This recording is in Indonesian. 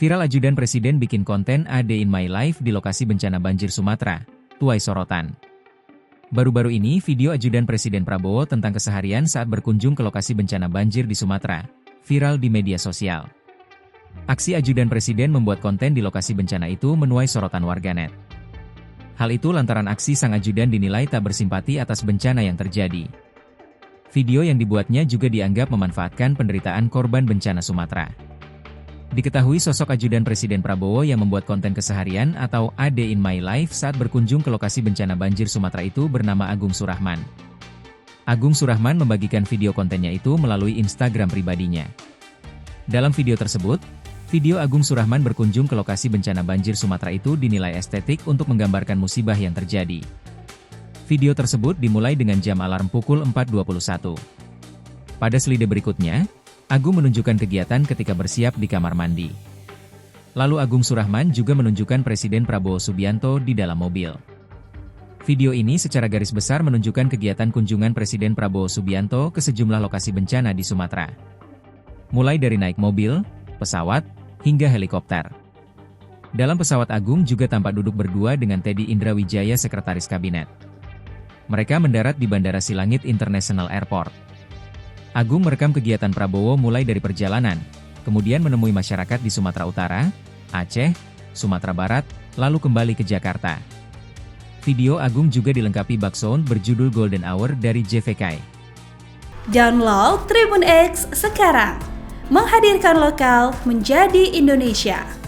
Viral ajudan presiden bikin konten A Day in My Life di lokasi bencana banjir Sumatera, tuai sorotan. Baru-baru ini video ajudan Presiden Prabowo tentang keseharian saat berkunjung ke lokasi bencana banjir di Sumatera, viral di media sosial. Aksi ajudan presiden membuat konten di lokasi bencana itu menuai sorotan warganet. Hal itu lantaran aksi sang ajudan dinilai tak bersimpati atas bencana yang terjadi. Video yang dibuatnya juga dianggap memanfaatkan penderitaan korban bencana Sumatera. Diketahui sosok ajudan Presiden Prabowo yang membuat konten keseharian atau A Day in My Life saat berkunjung ke lokasi bencana banjir Sumatera itu bernama Agung Surahman. Agung Surahman membagikan video kontennya itu melalui Instagram pribadinya. Dalam video tersebut, video Agung Surahman berkunjung ke lokasi bencana banjir Sumatera itu dinilai estetik untuk menggambarkan musibah yang terjadi. Video tersebut dimulai dengan jam alarm pukul 4.21. Pada slide berikutnya, Agung menunjukkan kegiatan ketika bersiap di kamar mandi. Lalu Agung Surahman juga menunjukkan Presiden Prabowo Subianto di dalam mobil. Video ini secara garis besar menunjukkan kegiatan kunjungan Presiden Prabowo Subianto ke sejumlah lokasi bencana di Sumatera. Mulai dari naik mobil, pesawat, hingga helikopter. Dalam pesawat Agung juga tampak duduk berdua dengan Teddy Indrawijaya Sekretaris Kabinet. Mereka mendarat di Bandara Silangit International Airport. Agung merekam kegiatan Prabowo mulai dari perjalanan, kemudian menemui masyarakat di Sumatera Utara, Aceh, Sumatera Barat, lalu kembali ke Jakarta. Video Agung juga dilengkapi backsound berjudul Golden Hour dari JVK. Download Tribun X sekarang, menghadirkan lokal menjadi Indonesia.